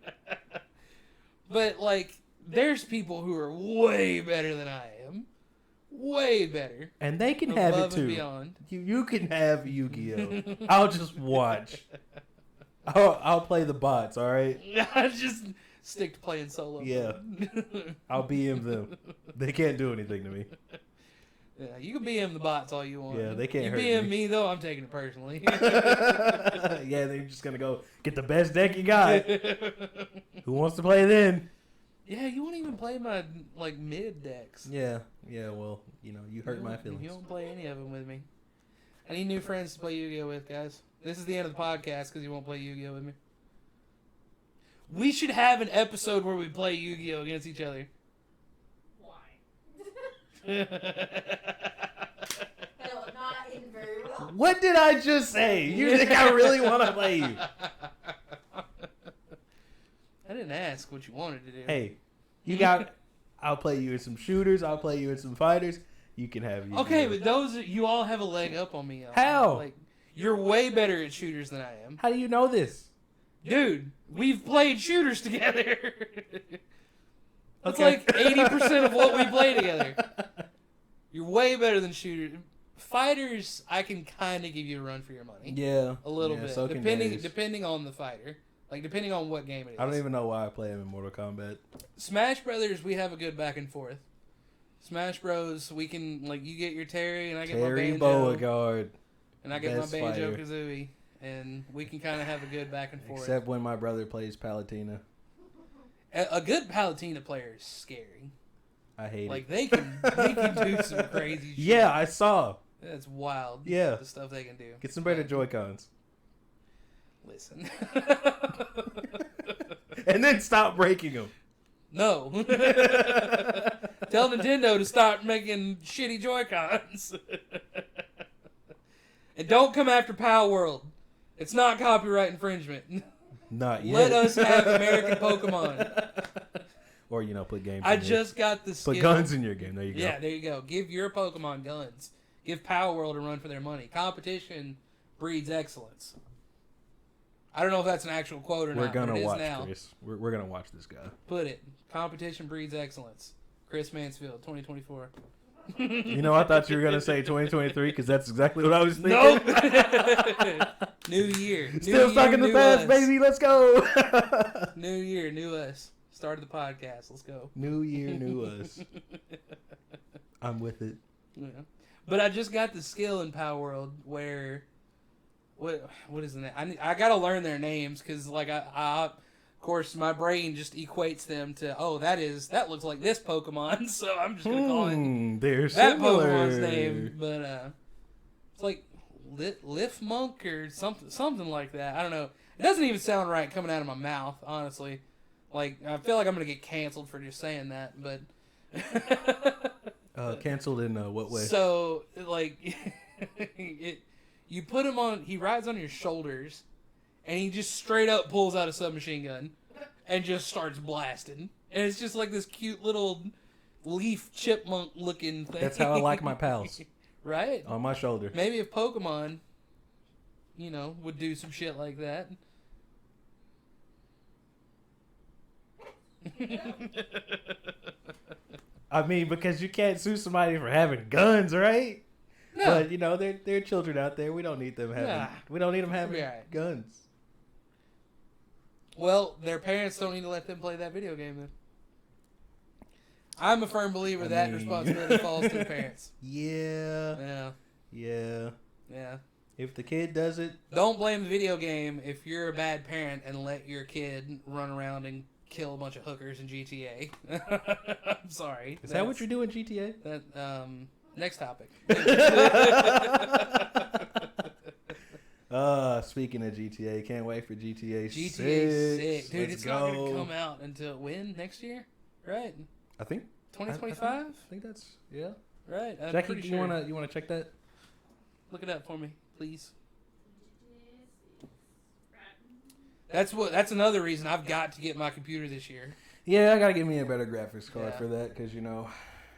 But like, there's people who are way better than I am. Way better. And they can have it too. And beyond. You can have Yu-Gi-Oh. I'll just watch. I'll play the bots, alright? I just stick to playing solo. Yeah. I'll BM them. They can't do anything to me. Yeah, you can BM the bots all you want. Yeah, they can't hurt BM me though, I'm taking it personally. Yeah, they're just gonna go get the best deck you got. Who wants to play then? Yeah, you won't even play my mid decks. Yeah. Well, you hurt my feelings. You don't play any of them with me. I need new friends to play Yu-Gi-Oh with, guys. This is the end of the podcast because you won't play Yu-Gi-Oh with me. We should have an episode where we play Yu-Gi-Oh against each other. Hell, not in very well. What did I just say? You think I really want to play you? I didn't ask what you wanted to do. Hey, I'll play you in some shooters. I'll play you in some fighters. You can have you. Okay, but you all have a leg up on me. How? Like, you're way better at shooters than I am. How do you know this? Dude, we've played shooters together. That's like 80% of what we play together. You're way better than shooters. Fighters, I can kind of give you a run for your money. Yeah. A little bit. So depending on the fighter. Like, depending on what game it is. I don't even know why I play him in Mortal Kombat. Smash Brothers, we have a good back and forth. Smash Bros, we can, you get your Terry, and I get my Banjo. Beauregard. And I get my Banjo-Kazooie. And we can kind of have a good back and forth. Except when my brother plays Palutena. A good Palutena player is scary. I hate it. They can do some crazy shit. Yeah, I saw. That's wild. Yeah. The stuff they can do. Get some better Joy-Cons. Listen. And then stop breaking them. No. Tell Nintendo to stop making shitty Joy-Cons. And don't come after Power World. It's not copyright infringement. Not yet. Let us have American Pokemon. Or, put games I just got the skill. Put guns in your game. There you go. Yeah, there you go. Give your Pokemon guns. Give Power World a run for their money. Competition breeds excellence. I don't know if that's an actual quote or We're not. gonna but it watch is now. Chris. We're gonna watch this guy. Put it. Competition breeds excellence. Chris Mansfield, 2024. I thought you were gonna say 2023 because that's exactly what I was thinking. Nope. New year. Still stuck in the past, baby. Let's go. New year, new us. Started the podcast. Let's go. New year, new us. I'm with it. Yeah. But I just got the skill in Power World where, what is the name? I gotta learn their names because I of course my brain just equates them to that looks like this Pokemon, so I'm just gonna call it they're that similar. Pokemon's name. But it's like Lifmunk or something like that. I don't know. It doesn't even sound right coming out of my mouth, honestly. I feel like I'm gonna get canceled for just saying that, but. Canceled in what way? So, you put him on, he rides on your shoulders, and he just straight up pulls out a submachine gun, and just starts blasting. And it's just like this cute little leaf chipmunk looking thing. That's how I like my pals. Right? On my shoulder. Maybe if Pokemon, would do some shit like that. I mean, because you can't sue somebody for having guns, right? No. But there are children out there. We don't need them having. We don't need them having guns. Well, their parents don't need to let them play that video game then. I'm a firm believer that responsibility falls to the parents. Yeah. Yeah. If the kid does it, don't blame the video game if you're a bad parent and let your kid run around and kill a bunch of hookers in GTA. I'm sorry. Is that what you're doing, GTA? Next topic. Speaking of GTA, can't wait for GTA 6. GTA 6. Dude, Let's it's go. not going to come out until when? Next year? Right? I think 2025? I think that's, yeah. Right. I'm Jackie, pretty you sure. wanna check that? Look it up for me, please. That's another reason I've got to get my computer this year. Yeah, I gotta get me a better graphics card Yeah. for that because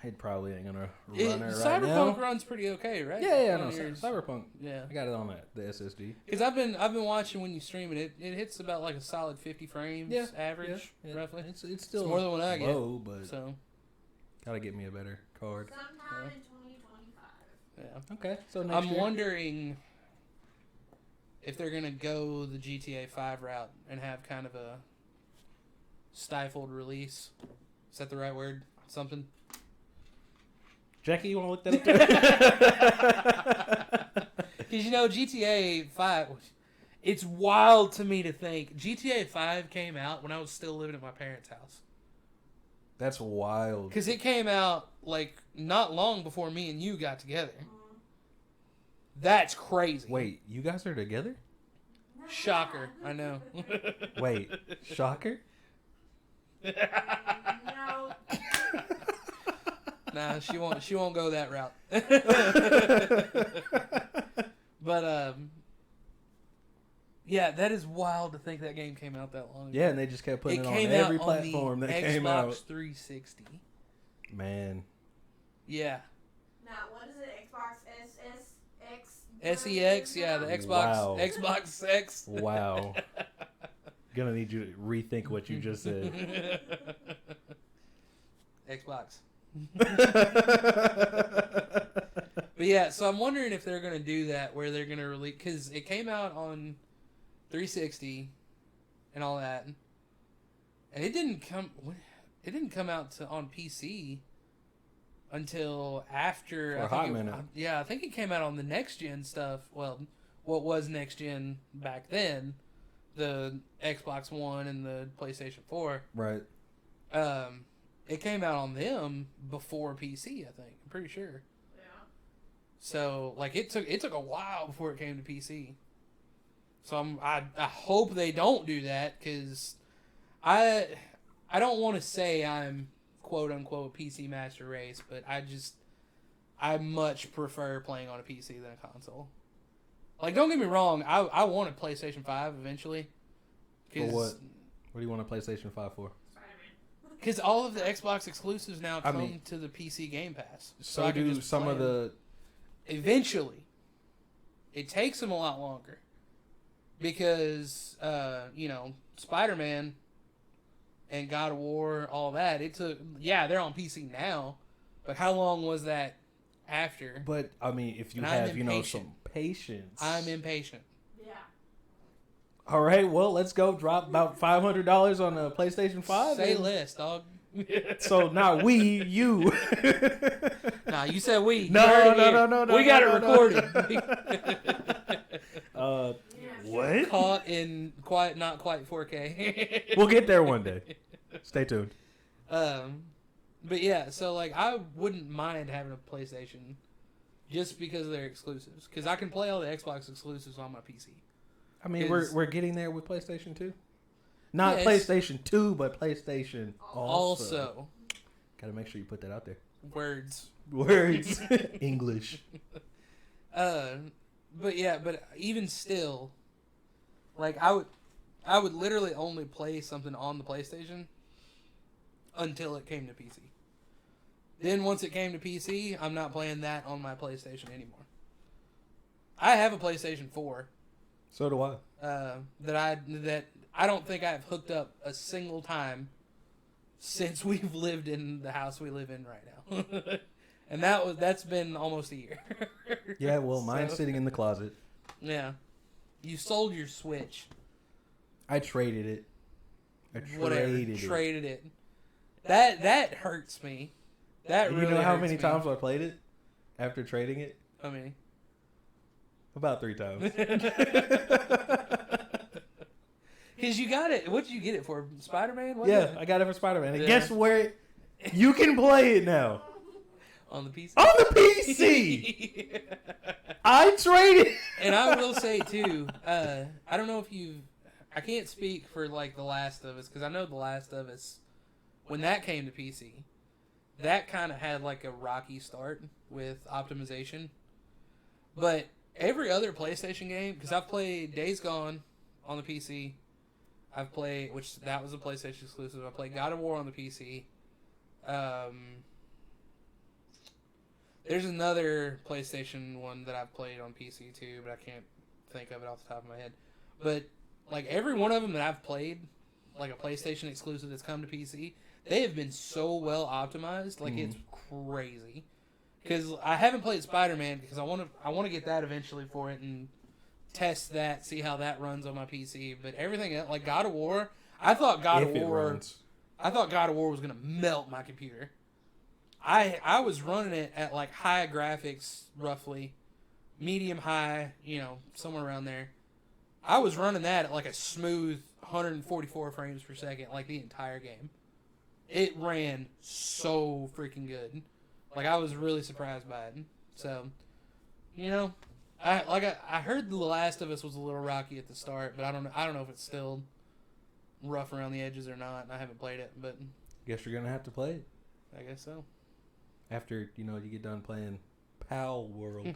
it probably ain't gonna run it right Cyberpunk now. runs pretty okay, right? Yeah, no, On yours. Cyberpunk. Yeah, I got it on the SSD. because I've been watching when you stream it. It hits about like a solid 50 frames average, Yeah. roughly. It's still It's more than what I get. low, but So gotta get me a better card. Sometime in 2025. yeah, Okay, so next I'm year. wondering if they're gonna go the GTA 5 route and have kind of a stifled release. Is that the right word? Something. Jackie, you want to look that up? Because GTA 5, it's wild to me to think GTA 5 came out when I was still living at my parents' house. That's wild. Because it came out like not long before me and you got together. That's crazy. Wait, you guys are together? Shocker, I know. Wait, shocker? No. Nah, she won't go that route. But yeah, that is wild to think that game came out that long ago. Yeah, and they just kept putting it on came every out platform on the that came out. Xbox 360. Man. Now, Yeah. what is it? Xbox SSX? SEX, yeah, the Xbox Wow. Xbox X. Wow. Gonna need you to rethink what you just said. Xbox. But yeah, so I'm wondering if they're gonna do that, where they're gonna release, because it came out on 360 and all that, and it didn't come out on PC until after. For a hot minute. Yeah, I think it came out on the next gen stuff. Well, what was next gen back then, the Xbox One and the PlayStation 4. Right. It came out on them before PC, I think. I'm pretty sure. Yeah. So like it took a while before it came to PC. So I hope they don't do that, because I don't want to say I'm quote unquote PC master race, but I much prefer playing on a PC than a console. Like, don't get me wrong, I want a PlayStation 5 eventually. For what? What do you want a PlayStation 5 for? Because all of the Xbox exclusives now come to the PC Game Pass. So I can do just some play of them. the... Eventually. It takes them a lot longer. Because, Spider-Man and God of War, all that, it took... Yeah, they're on PC now. But how long was that after? But, if you And have, I'm impatient. some patience... I'm impatient. Yeah. All right, well, let's go drop about $500 on a PlayStation 5. Say less, dog. So, not we, you. Nah, you said we. No, You heard it here. no, We got it no. recorded. What? Caught in not quite 4K. We'll get there one day. Stay tuned. But yeah, so like I wouldn't mind having a PlayStation just because of their exclusives, because I can play all the Xbox exclusives on my PC. We're getting there with PlayStation 2. Not Yes. PlayStation 2, but PlayStation Also, gotta make sure you put that out there. words. Words. English. But even still, like I would literally only play something on the PlayStation until it came to PC. Then once it came to PC, I'm not playing that on my PlayStation anymore. I have a PlayStation 4 So do I. that I don't think I've hooked up a single time since we've lived in the house we live in right now. And that's been almost a year. Yeah, well, mine's sitting in the closet. Yeah. You sold your Switch. I traded it. Traded it. That hurts me. That really. You know how hurts many me. times I played it after trading it? How many? About 3 times. Because you got it. What did you get it for? Spider-Man? Yeah, I got it for Spider-Man. And Yeah. guess where? You can play it now. On the PC? On the PC! I traded. And I will say, too, I don't know if you've... I can't speak for, like, The Last of Us, because I know The Last of Us, when that came to PC, that kind of had, like, a rocky start with optimization. But every other PlayStation game, because I've played Days Gone on the PC, I've played, which that was a PlayStation exclusive, I played God of War on the PC, there's another PlayStation one that I've played on PC too, but I can't think of it off the top of my head. But like every one of them that I've played, like a PlayStation exclusive that's come to PC, they have been so well optimized, like it's crazy. Because I haven't played Spider-Man because I want to get that eventually for it and test that, see how that runs on my PC. But everything else, like God of War, I thought God of War was gonna melt my computer. I was running it at like high graphics, roughly, medium high, somewhere around there. I was running that at like a smooth 144 frames per second, like the entire game. It ran so freaking good. Like I was really surprised by it. So, I heard The Last of Us was a little rocky at the start, but I don't know if it's still rough around the edges or not. I haven't played it, but Guess you're gonna have to play it I guess so. after you get done playing Pal World.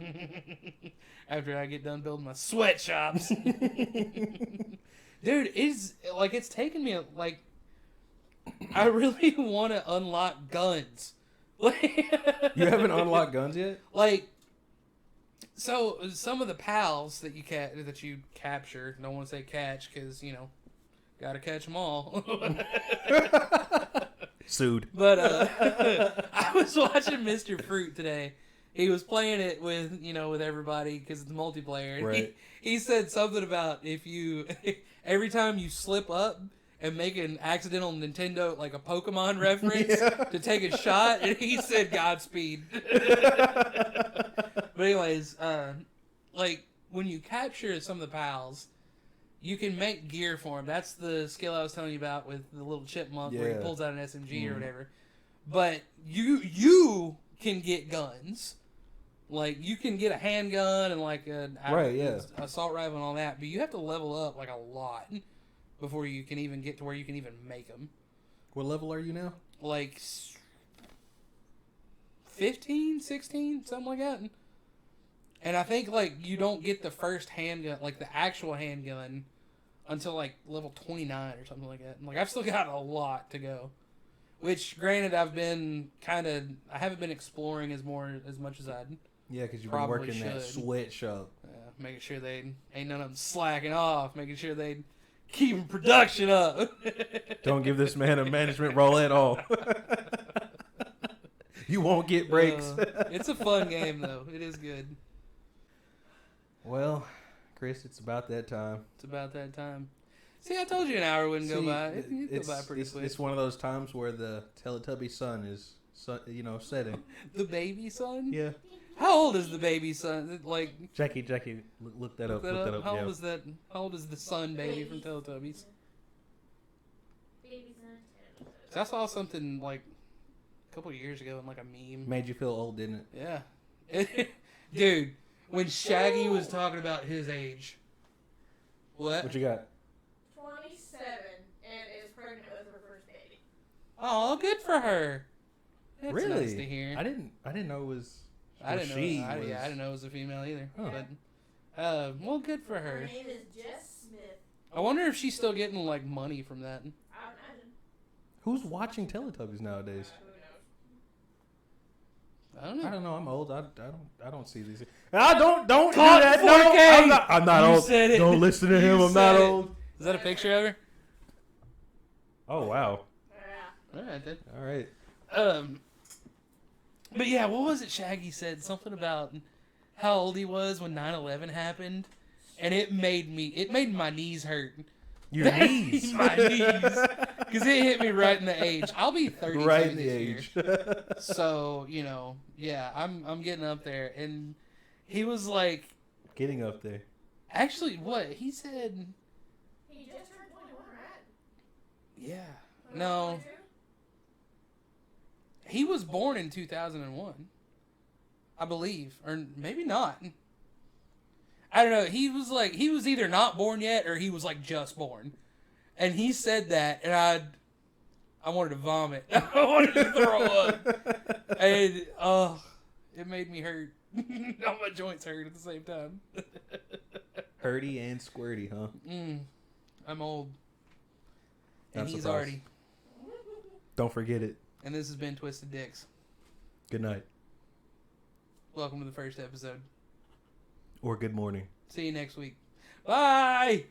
After I get done building my sweatshops. Dude, it's taken me I really want to unlock guns. You haven't unlocked guns yet? So some of the pals that you capture, don't want to say catch because gotta catch them all. Sued. But I was watching Mr. Fruit today. He was playing it with everybody because it's multiplayer. Right. He said something about every time you slip up and make an accidental Nintendo, like a Pokemon reference to take a shot, and he said Godspeed. But anyways, when you capture some of the pals, you can make gear for him. That's the skill I was telling you about with the little chipmunk where he pulls out an SMG or whatever. But you can get guns. Like, you can get a handgun and like an assault rifle and all that, but you have to level up like a lot before you can even get to where you can even make them. What level are you now? Like 15, 16, something like that. And I think you don't get the first handgun, like the actual handgun, until like level 29 or something like that. And I've still got a lot to go. Which, granted, I haven't been exploring as much as I'd. Yeah, because you've been working that sweatshop. Making sure they ain't none of them slacking off. Making sure they keeping production up. Don't give this man a management role at all. You won't get breaks. It's a fun game, though. It is good. Well, Chris, it's about that time. It's about that time. See, I told you an hour wouldn't go by. It'd go by pretty quick. It's one of those times where the Teletubby sun is, setting. The baby sun? Yeah. How old is the baby son? Jackie, look that up. Look that up. How old is that? How old is the sun baby from Teletubbies? Baby son. So I saw something a couple of years ago in a meme. Made you feel old, didn't it? Yeah. Dude, when Shaggy was talking about his age. What? What you got? 27 and is pregnant with her first baby. Oh, good for her. That's really? Nice to hear. I didn't know it was. I didn't know it was a female either. Oh. But, well, good for her. Her name is Jess Smith. I wonder if she's still getting money from that. I would imagine. Who's watching Teletubbies nowadays? I don't know. I don't know. I'm old. I don't see these. I don't do Caught that. 4K. No, I'm not You old. said it. Don't listen to him. You I'm not said it. old. Is that a picture of her? Oh wow. Yeah. All right then. All right. But yeah, what was it Shaggy said? Something about how old he was when 9/11 happened, and it made my knees hurt. Your knees. My knees. Because it hit me right in the age. I'll be 32 Right in this the age. year. So, yeah, I'm getting up there. And he was like... Getting up there. Actually, what? He said... He just turned 21, right? Yeah. No. He was born in 2001. I believe. Or maybe not. I don't know. He was either not born yet or he was like just born. And he said that and I wanted to vomit. I wanted to throw up. And it made me hurt. All my joints hurt at the same time. Hurty and squirty, huh? I'm old. And Not he's surprised. already. Don't forget it. And this has been Twisted Dix. Good night. Welcome to the first episode. Or good morning. See you next week. Bye!